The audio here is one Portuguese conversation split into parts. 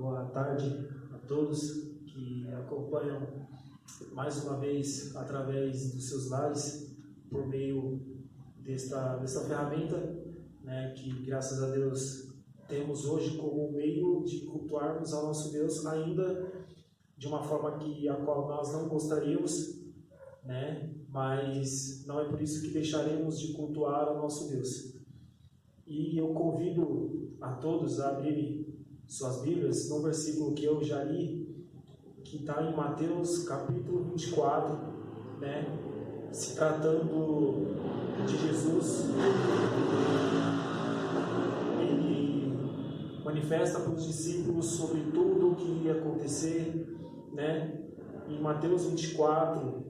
boa tarde a todos que acompanham mais uma vez através dos seus lares, por meio desta ferramenta, né, que graças a Deus temos hoje como meio de cultuarmos ao nosso Deus, ainda de uma forma a qual nós não gostaríamos, né, mas não é por isso que deixaremos de cultuar ao nosso Deus. E eu convido a todos a abrirem suas Bíblias no versículo que eu já li, que está em Mateus capítulo 24, né? Se tratando de Jesus, ele manifesta para os discípulos sobre tudo o que ia acontecer, né? Em Mateus 24,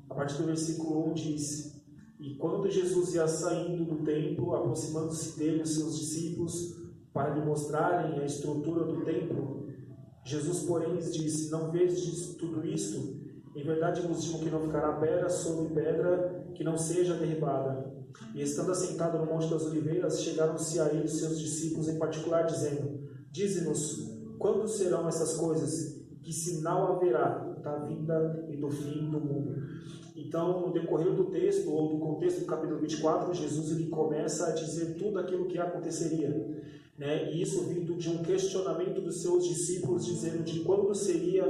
a partir do versículo 1 diz: E quando Jesus ia saindo do templo, aproximando-se dele os seus discípulos para lhe mostrarem a estrutura do templo, Jesus, porém, lhes disse: Não vedes tudo isto? Em verdade vos digo que não ficará pedra sobre pedra que não seja derribada. E estando assentado no Monte das Oliveiras, chegaram-se a ele seus discípulos em particular, dizendo: Dize-nos, quando serão essas coisas? Que sinal haverá da vinda e do fim do mundo? Então, no decorrer do texto, ou do contexto do capítulo 24, Jesus ele começa a dizer tudo aquilo que aconteceria, né? E isso vindo de um questionamento dos seus discípulos, dizendo de quando seria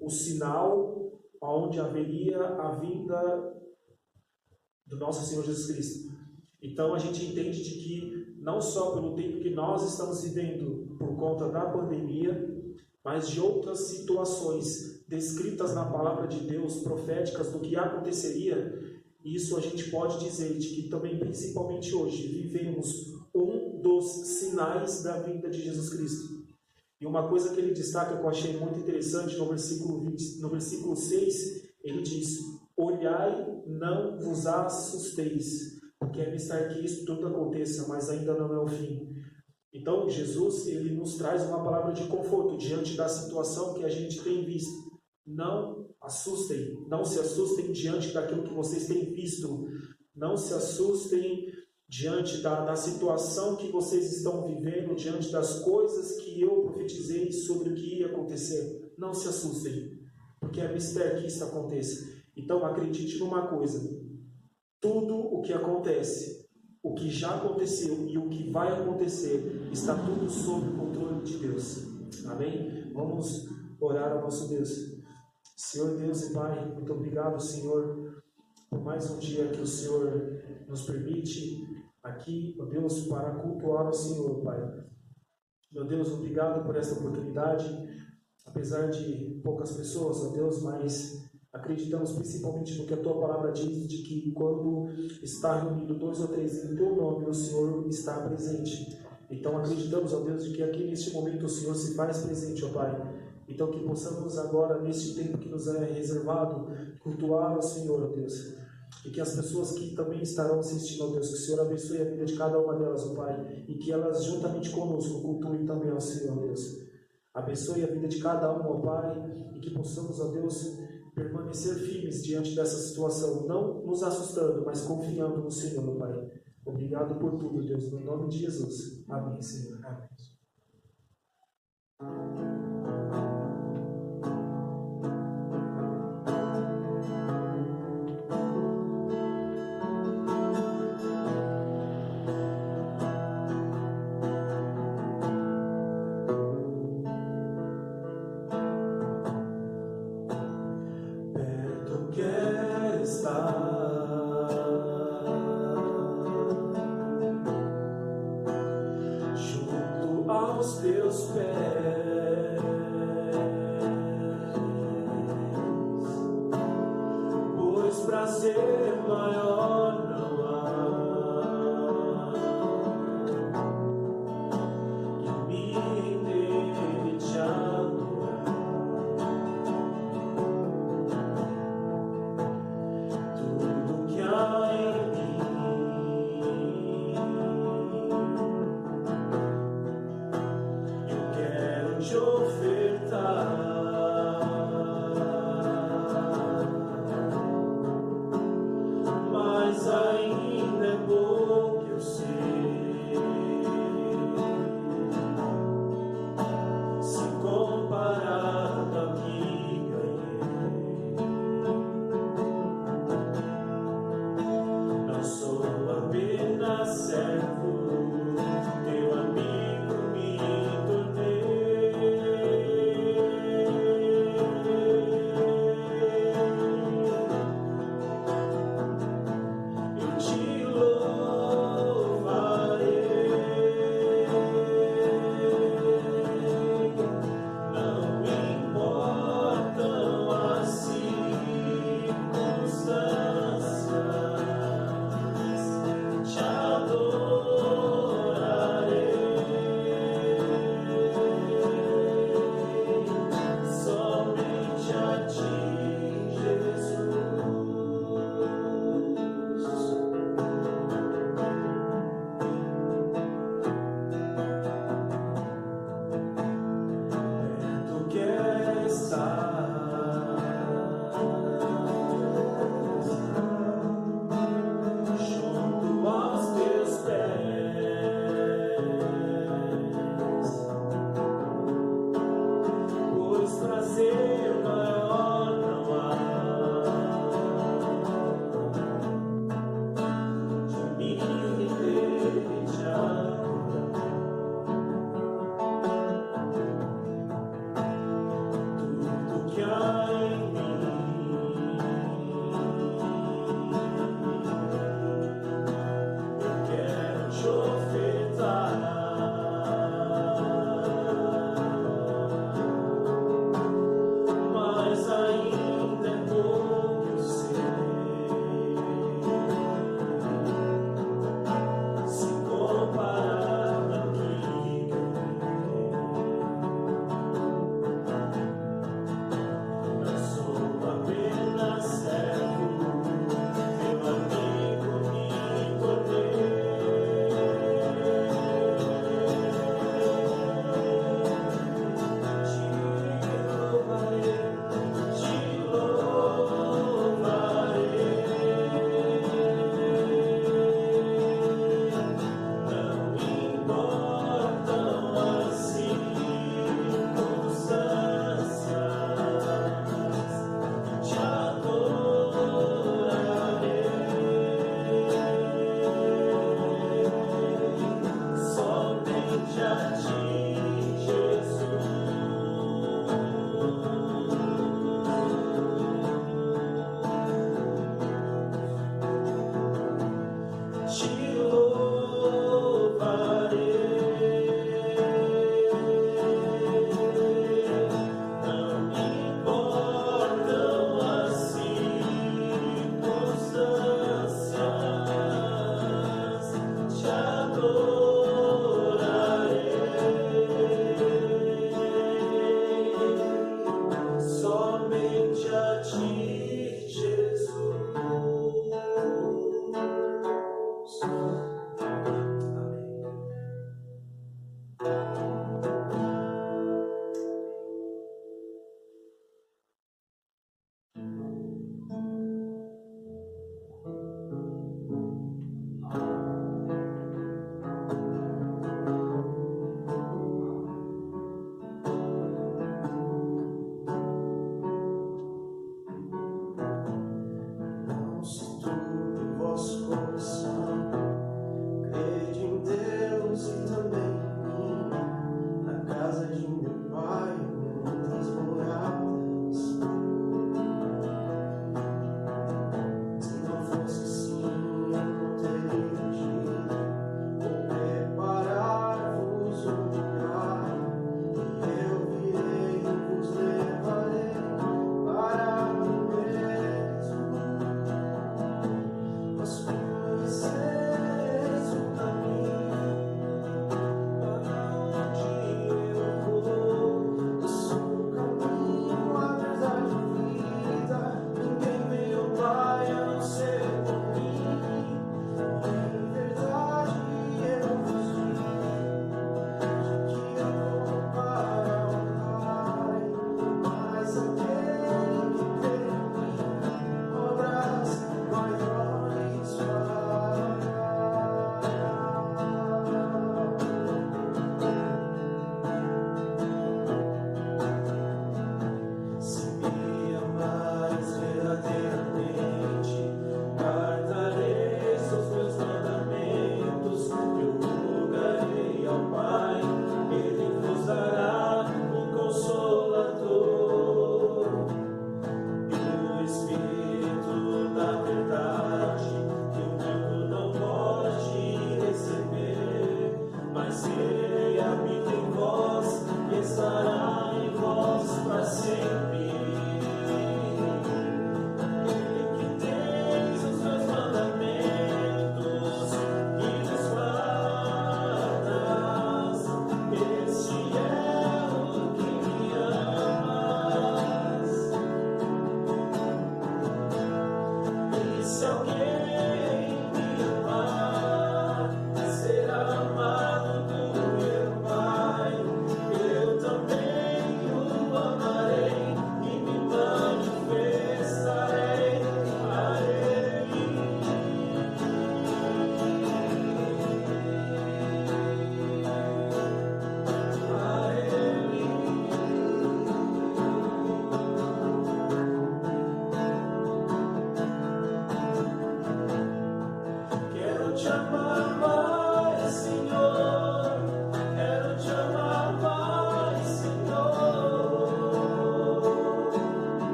o sinal onde haveria a vinda do nosso Senhor Jesus Cristo. Então, a gente entende de que, não só pelo tempo que nós estamos vivendo por conta da pandemia, mas de outras situações descritas na palavra de Deus, proféticas do que aconteceria, isso a gente pode dizer de que também, principalmente hoje, vivemos um dos sinais da vinda de Jesus Cristo. E uma coisa que ele destaca que eu achei muito interessante no versículo 6, ele diz: Olhai, não vos assusteis, porque é necessário que isso tudo aconteça, mas ainda não é o fim. Então, Jesus ele nos traz uma palavra de conforto diante da situação que a gente tem visto. Não assustem, não se assustem diante daquilo que vocês têm visto. Não se assustem diante da situação que vocês estão vivendo, diante das coisas que eu profetizei sobre o que ia acontecer. Não se assustem, porque é mistério que isso aconteça. Então, acredite numa coisa: tudo o que acontece, o que já aconteceu e o que vai acontecer, está tudo sob o controle de Deus. Amém? Vamos orar ao nosso Deus. Senhor Deus e Pai, muito obrigado, Senhor, por mais um dia que o Senhor nos permite aqui, ó Deus, para cultuar ao Senhor, Pai. Meu Deus, obrigado por esta oportunidade, apesar de poucas pessoas, ó Deus, mas acreditamos principalmente no que a Tua Palavra diz, de que quando está reunido 2 ou 3 em Teu nome, o Senhor está presente. Então acreditamos, ó Deus, de que aqui neste momento o Senhor se faz presente, ó Pai. Então que possamos agora, neste tempo que nos é reservado, cultuar ao Senhor, ó Deus. E que as pessoas que também estarão assistindo, ó Deus, que o Senhor abençoe a vida de cada uma delas, ó Pai. E que elas juntamente conosco cultuem também ao Senhor, ó Deus. Abençoe a vida de cada um, ó Pai. E que possamos, ó Deus, permanecer firmes diante dessa situação, não nos assustando, mas confiando no Senhor, meu Pai. Obrigado por tudo, Deus, no nome de Jesus. Amém, Senhor. Amém. My junto aos teus pés, pois prazer maior não há de mim deixar. Tudo que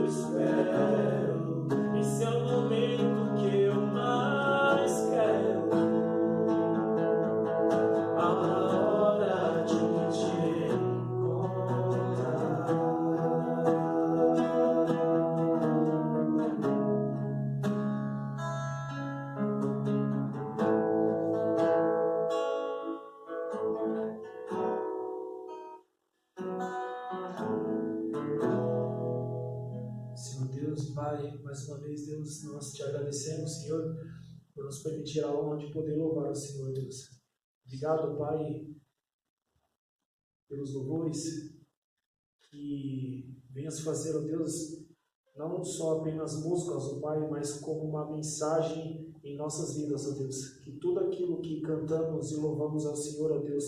espero. Esse é o momento que eu mais quero. A hora de te encontrar. Senhor Deus e Pai, mais uma vez, Deus, nós te agradecemos, Senhor, por nos permitir a honra de poder louvar o Senhor, Deus. Obrigado, Pai, pelos louvores que venhas fazer, ó Deus, não só apenas músicas, ó Pai, mas como uma mensagem em nossas vidas, ó Deus. Que tudo aquilo que cantamos e louvamos ao Senhor, ó Deus,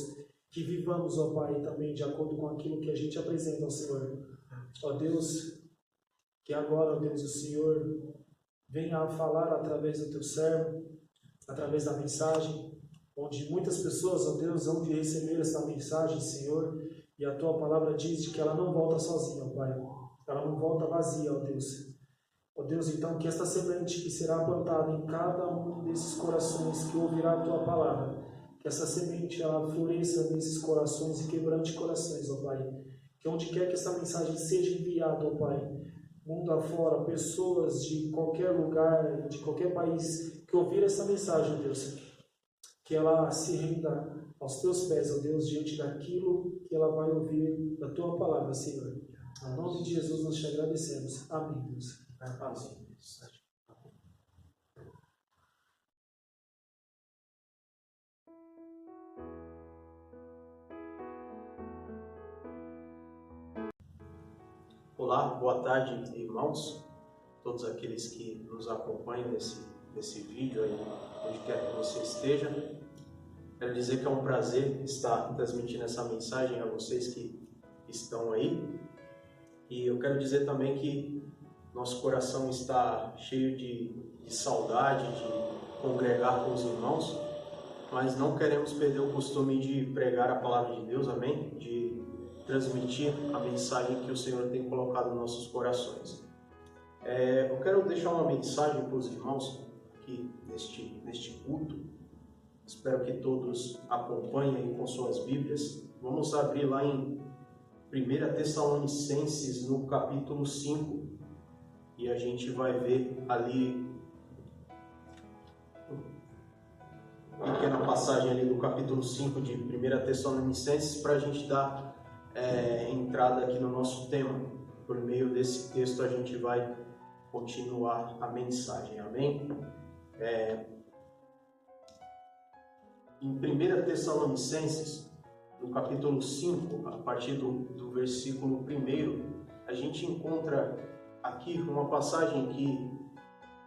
que vivamos, ó Pai, também de acordo com aquilo que a gente apresenta ao Senhor. Ó Deus, que agora, ó Deus, o Senhor venha a falar através do teu servo, através da mensagem, onde muitas pessoas, ó Deus, vão de receber essa mensagem, Senhor, e a tua palavra diz que ela não volta sozinha, ó Pai, ela não volta vazia, ó Deus. Ó Deus, então, que esta semente que será plantada em cada um desses corações que ouvirá a tua palavra, que essa semente ela floresça nesses corações e quebrante corações, ó Pai, que onde quer que essa mensagem seja enviada, ó Pai, mundo afora, pessoas de qualquer lugar, de qualquer país, que ouvir essa mensagem, ó Deus, que ela se renda aos teus pés, ó Deus, diante daquilo que ela vai ouvir da tua palavra, Senhor. Em nome de Jesus nós te agradecemos. Amém, Deus. Amém. Olá, boa tarde, irmãos, todos aqueles que nos acompanham nesse vídeo aí, onde quer que você esteja. Quero dizer que é um prazer estar transmitindo essa mensagem a vocês que estão aí. E eu quero dizer também que nosso coração está cheio de saudade de congregar com os irmãos, mas não queremos perder o costume de pregar a palavra de Deus, amém? De transmitir a mensagem que o Senhor tem colocado nos nossos corações. Eu quero deixar uma mensagem para os irmãos aqui neste culto. Espero que todos acompanhem com suas Bíblias. Vamos abrir lá em 1 Tessalonicenses, no capítulo 5, e a gente vai ver ali uma pequena passagem ali do capítulo 5 de 1 Tessalonicenses para a gente dar entrada aqui no nosso tema. Por meio desse texto a gente vai continuar a mensagem, amém? Em 1 Tessalonicenses, no capítulo 5, a partir do versículo 1, a gente encontra aqui uma passagem que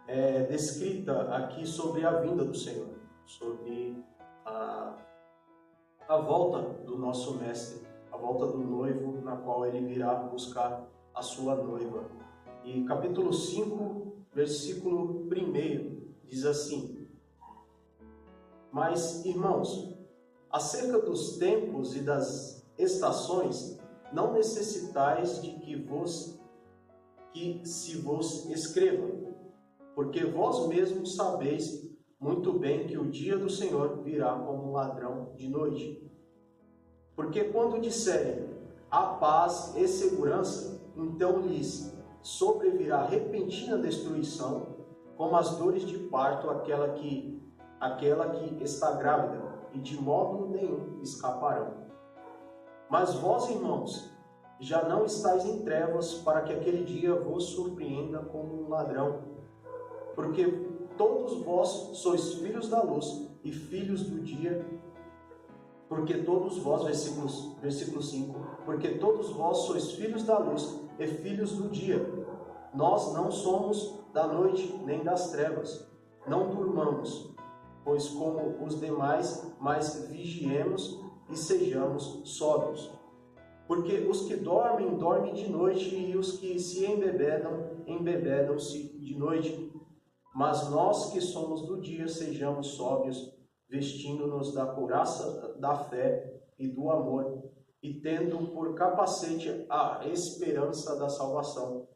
é descrita aqui sobre a vinda do Senhor, sobre a volta do nosso Mestre, a volta do noivo, na qual ele virá buscar a sua noiva. E capítulo 5, versículo 1, diz assim: Mas, irmãos, acerca dos tempos e das estações, não necessitais de que se vos escreva, porque vós mesmos sabeis muito bem que o dia do Senhor virá como um ladrão de noite. Porque quando disserem a paz e segurança, então lhes sobrevirá repentina destruição, como as dores de parto, aquela que está grávida, e de modo nenhum escaparão. Mas vós, irmãos, já não estáis em trevas, para que aquele dia vos surpreenda como um ladrão. Porque todos vós sois filhos da luz e filhos do dia. Porque todos vós, versículo 5, porque todos vós sois filhos da luz e filhos do dia. Nós não somos da noite nem das trevas. Não durmamos, pois como os demais, mas vigiemos e sejamos sóbrios. Porque os que dormem, dormem de noite, e os que se embebedam, embebedam-se de noite. Mas nós que somos do dia, sejamos sóbrios, vestindo-nos da couraça da fé e do amor, e tendo por capacete a esperança da salvação.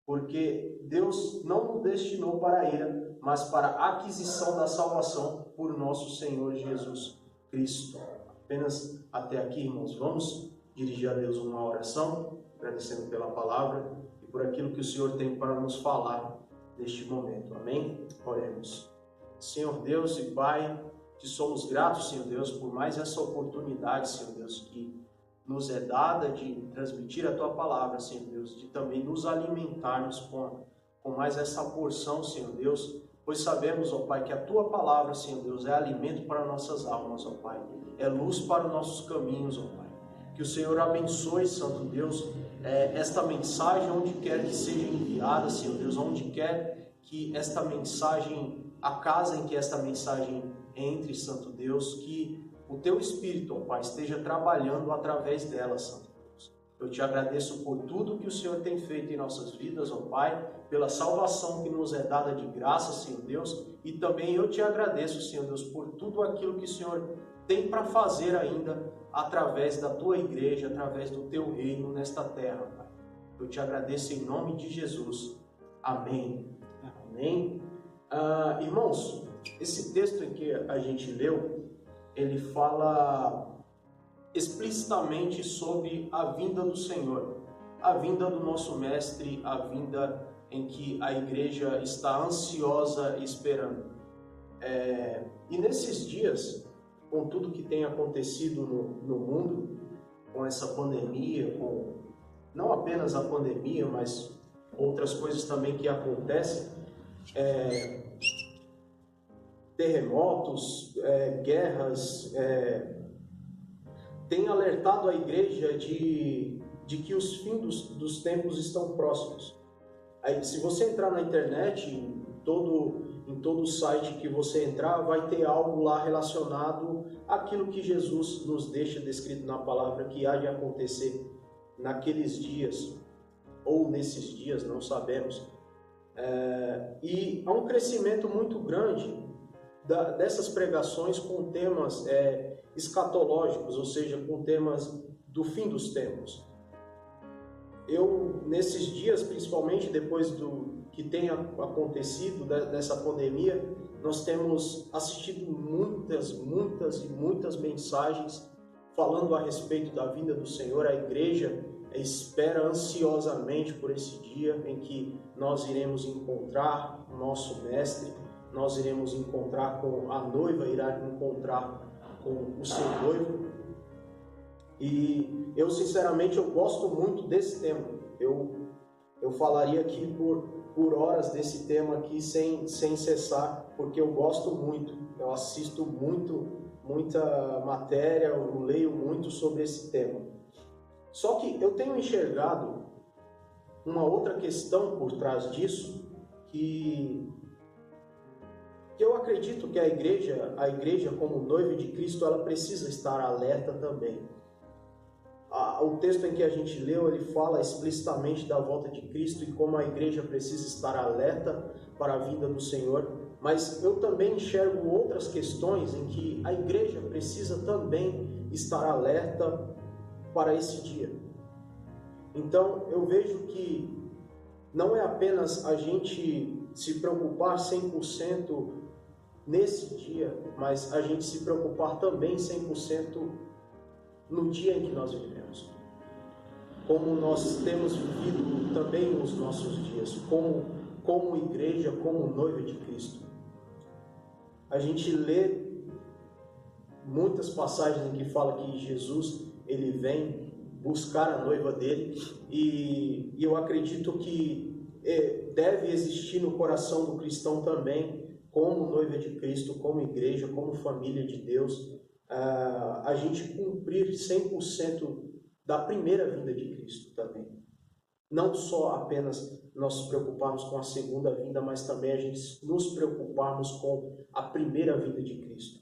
porque Deus não nos destinou para a ira, mas para a aquisição da salvação por nosso Senhor Jesus Cristo. Apenas até aqui, irmãos, vamos dirigir a Deus uma oração, agradecendo pela palavra e por aquilo que o Senhor tem para nos falar neste momento. Amém? Oremos. Senhor Deus e Pai, te somos gratos, Senhor Deus, por mais essa oportunidade, Senhor Deus, que nos é dada de transmitir a Tua palavra, Senhor Deus, de também nos alimentarmos com mais essa porção, Senhor Deus, pois sabemos, ó Pai, que a Tua palavra, Senhor Deus, é alimento para nossas almas, ó Pai, é luz para os nossos caminhos, ó Pai. Que o Senhor abençoe, Santo Deus, esta mensagem onde quer que seja enviada, Senhor Deus, onde quer que esta mensagem, a casa em que esta mensagem entre, Santo Deus, que o Teu Espírito, ó Pai, esteja trabalhando através dela, Santo Deus. Eu te agradeço por tudo que o Senhor tem feito em nossas vidas, ó Pai, pela salvação que nos é dada de graça, Senhor Deus, e também eu te agradeço, Senhor Deus, por tudo aquilo que o Senhor tem para fazer ainda através da Tua igreja, através do Teu reino nesta terra, Pai. Eu te agradeço em nome de Jesus. Amém. Amém. Irmãos, esse texto em que a gente leu, ele fala explicitamente sobre a vinda do Senhor, a vinda do nosso Mestre, a vinda em que a igreja está ansiosa esperando. E nesses dias, com tudo que tem acontecido no mundo, com essa pandemia, com não apenas a pandemia, mas outras coisas também que acontecem, terremotos, guerras, tem alertado a igreja de que os fins dos tempos estão próximos. Aí, se você entrar na internet, em todo site que você entrar, vai ter algo lá relacionado àquilo que Jesus nos deixa descrito na palavra que há de acontecer naqueles dias, ou nesses dias, não sabemos. E há um crescimento muito grande dessas pregações com temas escatológicos, ou seja, com temas do fim dos tempos. Eu, nesses dias, principalmente depois do que tem acontecido dessa pandemia, nós temos assistido muitas mensagens falando a respeito da vinda do Senhor. A igreja espera ansiosamente por esse dia em que nós iremos encontrar o nosso Mestre, nós iremos encontrar com a noiva, irá encontrar com o seu noivo. E eu, sinceramente, eu gosto muito desse tema. Eu falaria aqui por horas desse tema aqui sem cessar, porque eu gosto muito, eu assisto muita matéria, eu leio muito sobre esse tema. Só que eu tenho enxergado uma outra questão por trás disso, que eu acredito que a igreja como noiva de Cristo, ela precisa estar alerta também. O texto em que a gente leu, ele fala explicitamente da volta de Cristo e como a igreja precisa estar alerta para a vinda do Senhor, mas eu também enxergo outras questões em que a igreja precisa também estar alerta para esse dia. Então, eu vejo que não é apenas a gente se preocupar 100% nesse dia, mas a gente se preocupar também 100% no dia em que nós vivemos. Como nós temos vivido também nos nossos dias, como igreja, como noiva de Cristo. A gente lê muitas passagens em que fala que Jesus, ele vem buscar a noiva dele, e eu acredito que deve existir no coração do cristão também, como noiva de Cristo, como igreja, como família de Deus, a gente cumprir 100% da primeira vinda de Cristo também. Não só apenas nós nos preocuparmos com a segunda vinda, mas também a gente nos preocuparmos com a primeira vinda de Cristo.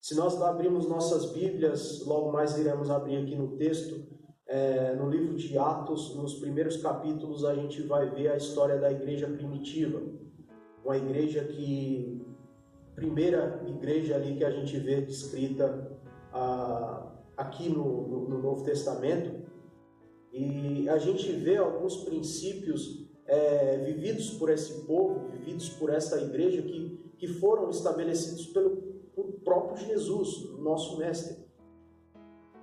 Se nós abrirmos nossas Bíblias, logo mais iremos abrir aqui no texto, no livro de Atos, nos primeiros capítulos, a gente vai ver a história da igreja primitiva. Uma igreja primeira igreja ali que a gente vê descrita aqui no Novo Testamento. E a gente vê alguns princípios vividos por esse povo, vividos por essa igreja, que foram estabelecidos pelo próprio Jesus, nosso mestre.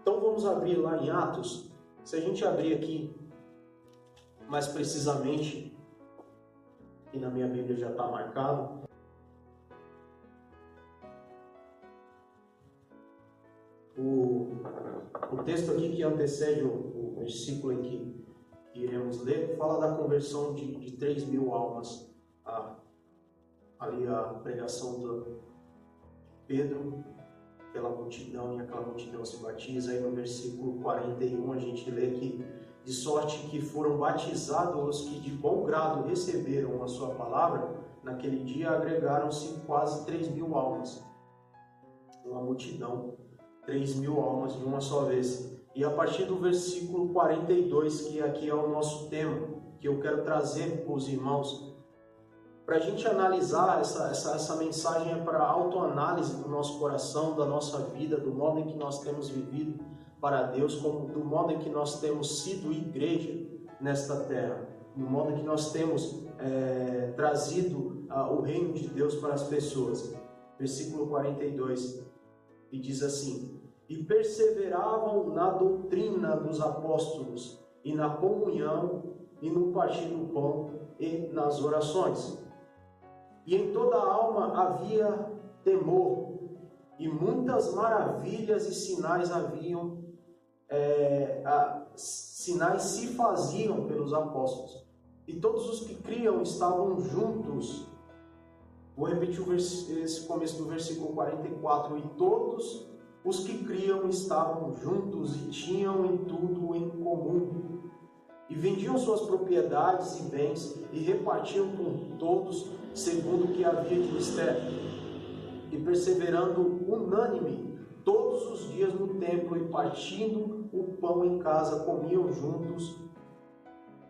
Então vamos abrir lá em Atos. Se a gente abrir aqui, mais precisamente, e na minha Bíblia já está marcado, o texto aqui que antecede o versículo em que iremos ler, fala da conversão de 3.000 almas. Ali a pregação de Pedro pela multidão, e aquela multidão se batiza. Aí no versículo 41 a gente lê que, de sorte que foram batizados os que de bom grado receberam a sua palavra, naquele dia agregaram-se quase 3.000 almas. Uma multidão, 3.000 almas de uma só vez. E a partir do versículo 42, que aqui é o nosso tema, que eu quero trazer para os irmãos, para a gente analisar essa mensagem, é para autoanálise do nosso coração, da nossa vida, do modo em que nós temos vivido para Deus, como do modo em que nós temos sido igreja nesta terra, do modo em que nós temos trazido o reino de Deus para as pessoas. Versículo 42, e diz assim: e perseveravam na doutrina dos apóstolos, e na comunhão, e no partir do pão, e nas orações. E em toda a alma havia temor, e muitas maravilhas e sinais sinais se faziam pelos apóstolos. E todos os que criam estavam juntos. Vou repetir esse começo do versículo 44. E todos os que criam estavam juntos e tinham em tudo em comum. E vendiam suas propriedades e bens e repartiam com todos segundo o que havia de mistério. E perseverando unânime todos os dias no templo e partindo o pão em casa, comiam juntos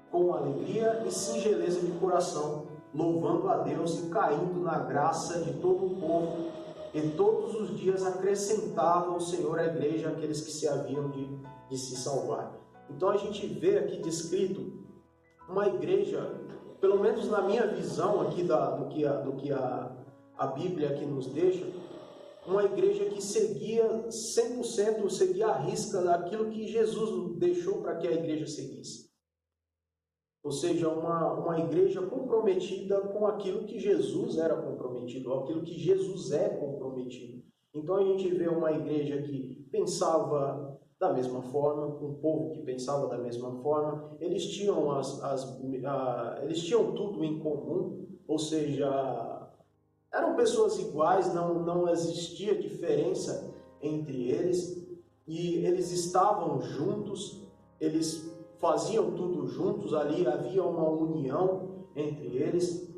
com alegria e singeleza de coração, louvando a Deus e caindo na graça de todo o povo. E todos os dias acrescentava o Senhor à igreja aqueles que se haviam de se salvar. Então a gente vê aqui descrito uma igreja, pelo menos na minha visão aqui do que a Bíblia aqui nos deixa, uma igreja que seguia 100%, seguia à risca daquilo que Jesus deixou para que a igreja seguisse. Ou seja, uma igreja comprometida com aquilo que Jesus era comprometido, aquilo que Jesus é comprometido. Então a gente vê uma igreja que pensava da mesma forma, um povo que pensava da mesma forma, eles tinham eles tinham tudo em comum, ou seja, eram pessoas iguais, não existia diferença entre eles, e eles estavam juntos, eles faziam tudo juntos, ali havia uma união entre eles,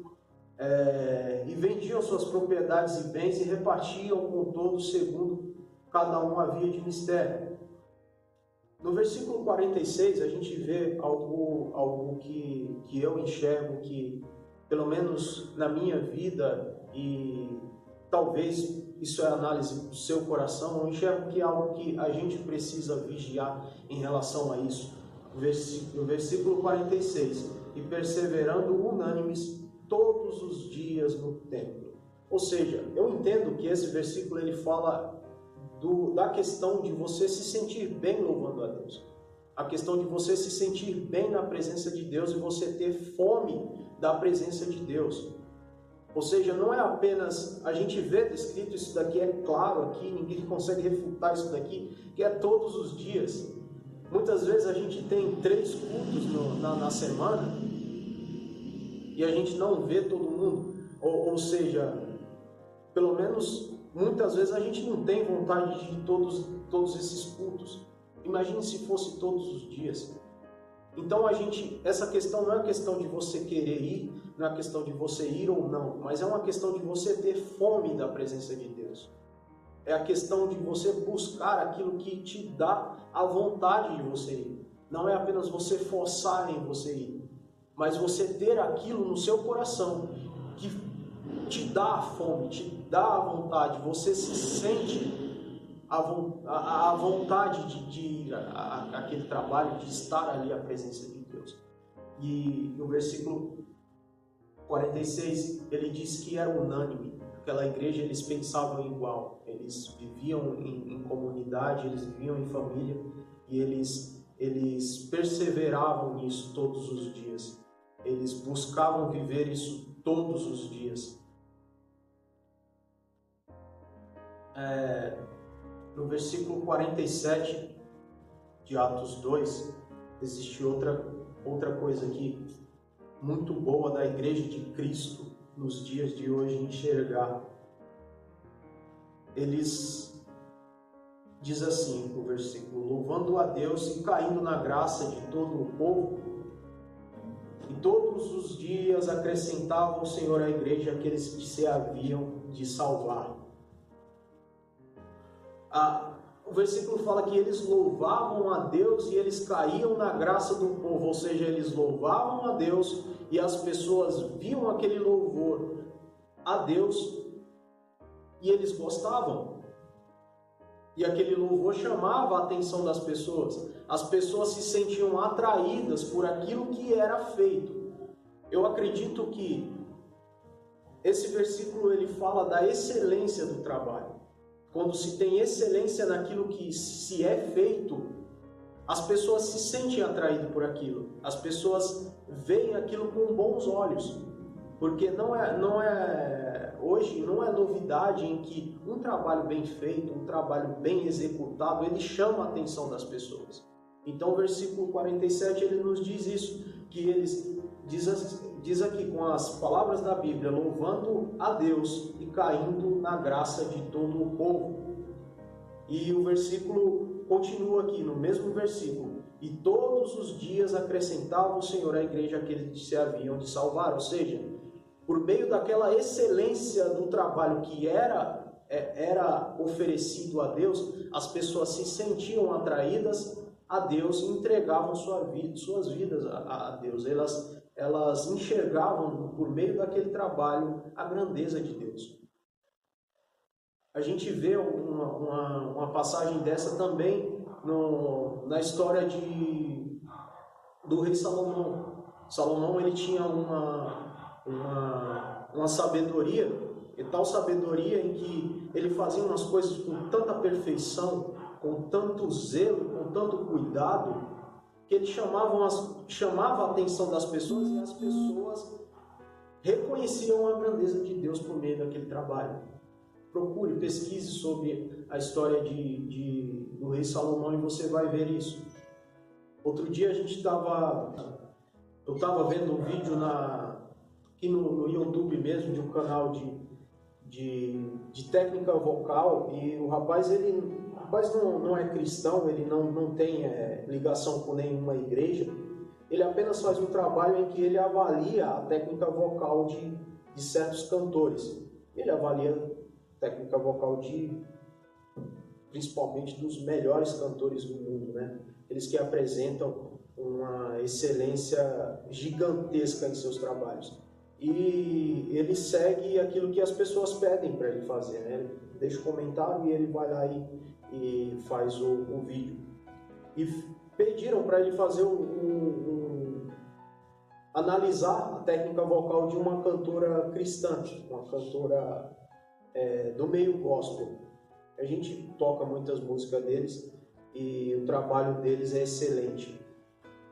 e vendiam suas propriedades e bens e repartiam com todos segundo cada um havia de mistério. No versículo 46 a gente vê algo que eu enxergo que, pelo menos na minha vida, e talvez isso é análise do seu coração, eu enxergo que é algo que a gente precisa vigiar em relação a isso. No versículo 46, e perseverando unânimes todos os dias no templo. Ou seja, eu entendo que esse versículo ele fala da questão de você se sentir bem louvando a Deus. A questão de você se sentir bem na presença de Deus e você ter fome da presença de Deus. Ou seja, não é apenas, a gente vê descrito isso daqui, é claro aqui, ninguém consegue refutar isso daqui, que é todos os dias. Muitas vezes a gente tem 3 cultos na semana e a gente não vê todo mundo. Ou seja, pelo menos muitas vezes a gente não tem vontade de ir todos esses cultos. Imagine se fosse todos os dias. Então essa questão não é questão de você querer ir, não é questão de você ir ou não, mas é uma questão de você ter fome da presença de Deus. É a questão de você buscar aquilo que te dá a vontade de você ir. Não é apenas você forçar em você ir, mas você ter aquilo no seu coração que te dá a fome, te dá a vontade, você se sente a vontade de ir àquele trabalho, de estar ali à presença de Deus. E no versículo 46, ele diz que era unânime. Aquela igreja, eles pensavam igual, eles viviam em comunidade, eles viviam em família, e eles perseveravam nisso todos os dias. Eles buscavam viver isso todos os dias. No versículo 47 de Atos 2, existe outra coisa aqui muito boa da igreja de Cristo nos dias de hoje enxergar. Eles diz assim o versículo: louvando a Deus e caindo na graça de todo o povo, e todos os dias acrescentava o Senhor à igreja aqueles que se haviam de salvar. O versículo fala que eles louvavam a Deus e eles caíam na graça do povo, ou seja, eles louvavam a Deus e as pessoas viam aquele louvor a Deus e eles gostavam. E aquele louvor chamava a atenção das pessoas. As pessoas se sentiam atraídas por aquilo que era feito. Eu acredito que esse versículo ele fala da excelência do trabalho. Quando se tem excelência naquilo que se é feito, as pessoas se sentem atraídas por aquilo. As pessoas veem aquilo com bons olhos. Porque hoje não é novidade em que um trabalho bem feito, um trabalho bem executado, ele chama a atenção das pessoas. Então o versículo 47 ele nos diz isso, que eles diz aqui com as palavras da Bíblia, louvando a Deus e caindo na graça de todo o povo. E o versículo continua aqui, no mesmo versículo, e todos os dias acrescentava o Senhor à igreja aqueles que se haviam de salvar, ou seja, por meio daquela excelência do trabalho que era oferecido a Deus, as pessoas se sentiam atraídas a Deus e entregavam suas vidas a Deus. Elas enxergavam, por meio daquele trabalho, a grandeza de Deus. A gente vê uma passagem dessa também na história do rei Salomão. Salomão ele tinha uma sabedoria, e tal sabedoria em que ele fazia umas coisas com tanta perfeição, com tanto zelo, com tanto cuidado, que ele chamava a atenção das pessoas e as pessoas reconheciam a grandeza de Deus por meio daquele trabalho. Procure, pesquise sobre a história do rei Salomão e você vai ver isso. Outro dia eu estava vendo um vídeo aqui no YouTube mesmo, de um canal de técnica vocal, e o rapaz não é cristão, ele não tem ligação com nenhuma igreja, ele apenas faz um trabalho em que ele avalia a técnica vocal de certos cantores. Ele avalia a técnica vocal principalmente dos melhores cantores do mundo, né? Eles que apresentam uma excelência gigantesca em seus trabalhos. E ele segue aquilo que as pessoas pedem para ele fazer, né? Ele deixa o comentário e ele vai lá e faz o vídeo. E pediram para ele fazer analisar a técnica vocal de uma cantora cristã, uma cantora do meio gospel. A gente toca muitas músicas deles e o trabalho deles é excelente.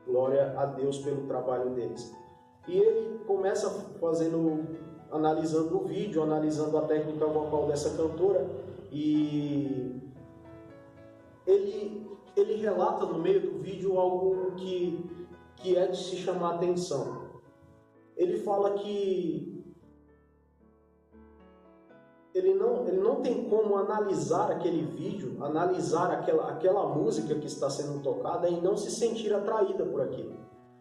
Glória a Deus pelo trabalho deles. E ele começa analisando o vídeo, analisando a técnica vocal dessa cantora, e ele relata no meio do vídeo algo que é de se chamar a atenção. Ele fala que ele não tem como analisar aquele vídeo, analisar aquela música que está sendo tocada e não se sentir atraída por aquilo.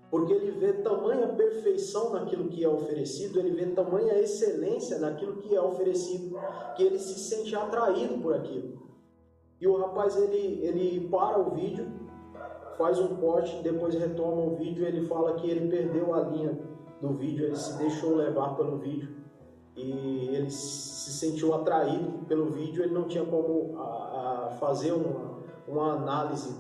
Porque ele vê tamanha perfeição naquilo que é oferecido, ele vê tamanha excelência naquilo que é oferecido, que ele se sente atraído por aquilo. E o rapaz, ele para o vídeo, faz um corte, depois retoma o vídeo, ele fala que ele perdeu a linha do vídeo, ele se deixou levar pelo vídeo. e ele se sentiu atraído pelo vídeo. Ele não tinha como fazer uma análise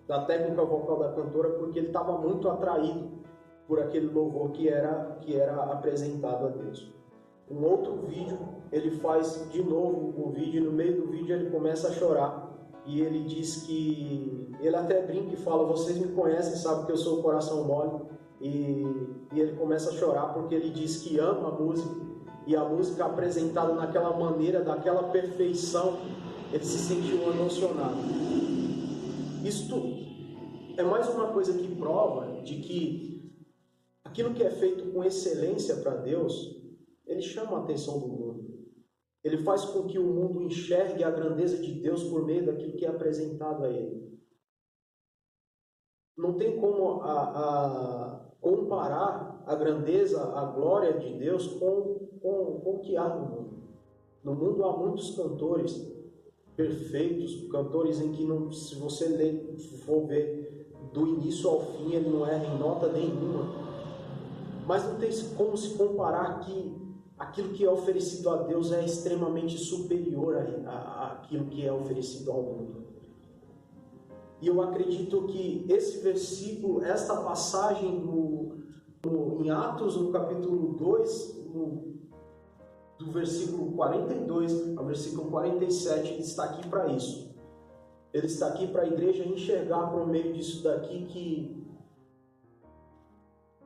da técnica vocal da cantora, porque ele estava muito atraído por aquele louvor que era apresentado a Deus. Um outro vídeo, ele faz de novo um vídeo, e no meio do vídeo ele começa a chorar, e ele diz que, ele até brinca e fala: vocês me conhecem, sabem que eu sou o coração mole, e ele começa a chorar porque ele diz que ama a música, e a música apresentada naquela maneira, daquela perfeição, ele se sentiu emocionado. Isto é mais uma coisa que prova de que aquilo que é feito com excelência para Deus, ele chama a atenção do mundo. Ele faz com que o mundo enxergue a grandeza de Deus por meio daquilo que é apresentado a ele. Não tem como comparar a grandeza, a glória de Deus com o que há no mundo. No mundo há muitos cantores perfeitos, cantores em que, não, se você for ver do início ao fim, ele não erra em nota nenhuma. Mas não tem como se comparar que aquilo que é oferecido a Deus é extremamente superior àquilo que é oferecido ao mundo. E eu acredito que esse versículo, esta passagem em Atos, no capítulo 2, do versículo 42 ao versículo 47, ele está aqui para isso. Ele está aqui para a igreja enxergar por meio disso daqui que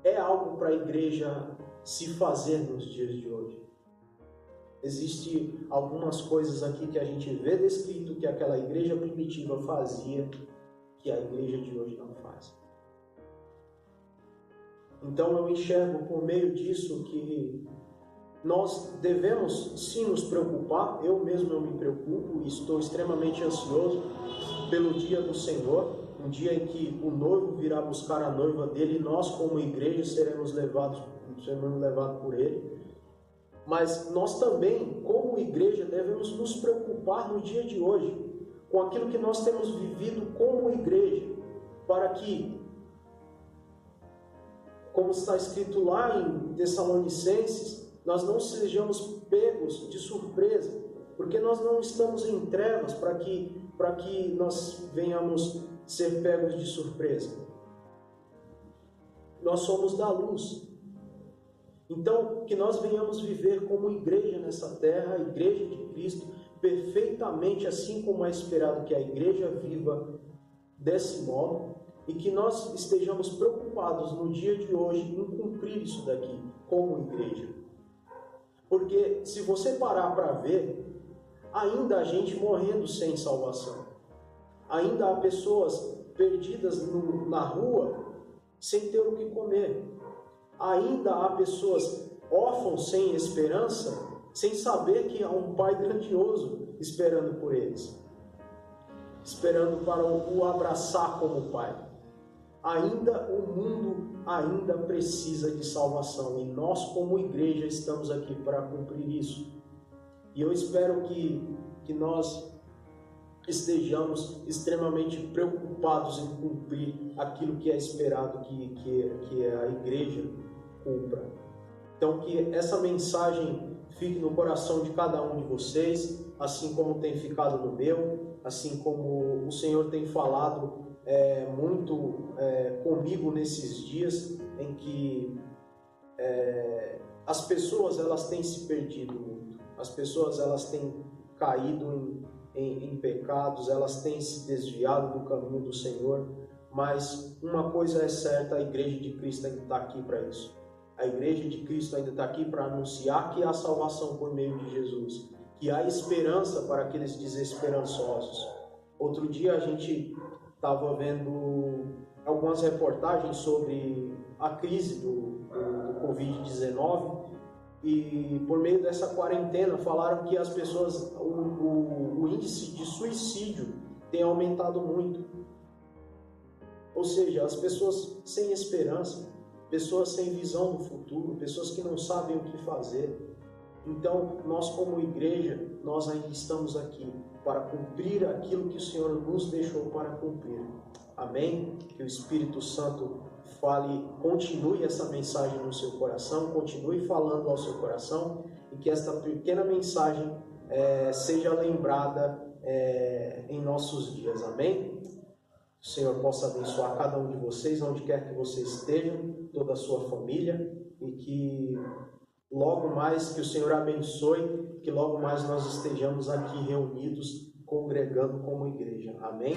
é algo para a igreja se fazer nos dias de hoje. Existem algumas coisas aqui que a gente vê descrito que aquela igreja primitiva fazia, que a igreja de hoje não faz. Então eu enxergo por meio disso que nós devemos sim nos preocupar. Eu mesmo me preocupo e estou extremamente ansioso pelo dia do Senhor, um dia em que o noivo virá buscar a noiva dele, e nós como igreja seremos levados por ele. Mas nós também, como igreja, devemos nos preocupar no dia de hoje com aquilo que nós temos vivido como igreja, para que, como está escrito lá em Tessalonicenses, nós não sejamos pegos de surpresa, porque nós não estamos em trevas para que nós venhamos ser pegos de surpresa. Nós somos da luz. Então, que nós venhamos viver como igreja nessa terra, a igreja de Cristo, perfeitamente assim como é esperado que a igreja viva desse modo, e que nós estejamos preocupados no dia de hoje em cumprir isso daqui como igreja. Porque se você parar para ver, ainda há gente morrendo sem salvação. Ainda há pessoas perdidas na rua sem ter o que comer. Ainda há pessoas órfãos sem esperança, sem saber que há um Pai grandioso esperando por eles, esperando para o abraçar como Pai. Ainda o mundo ainda precisa de salvação, e nós como igreja estamos aqui para cumprir isso. E eu espero que nós estejamos extremamente preocupados em cumprir aquilo que é esperado que a igreja cumpra. Então, que essa mensagem fique no coração de cada um de vocês, assim como tem ficado no meu, assim como o Senhor tem falado muito comigo nesses dias em que as pessoas elas têm se perdido muito, as pessoas elas têm caído em pecados, elas têm se desviado do caminho do Senhor, mas uma coisa é certa: a igreja de Cristo ainda está aqui para isso. A igreja de Cristo ainda está aqui para anunciar que há salvação por meio de Jesus, que há esperança para aqueles desesperançosos. Outro dia a gente estava vendo algumas reportagens sobre a crise do Covid-19, e por meio dessa quarentena falaram que as pessoas, o índice de suicídio tem aumentado muito. Ou seja, as pessoas sem esperança, pessoas sem visão do futuro, pessoas que não sabem o que fazer. Então, nós como igreja, nós ainda estamos aqui para cumprir aquilo que o Senhor nos deixou para cumprir. Amém? Que o Espírito Santo continue essa mensagem no seu coração, continue falando ao seu coração, e que esta pequena mensagem seja lembrada em nossos dias. Amém? O Senhor possa abençoar cada um de vocês, onde quer que vocês estejam, toda a sua família, e que logo mais que o Senhor abençoe, que logo mais nós estejamos aqui reunidos, congregando como igreja. Amém?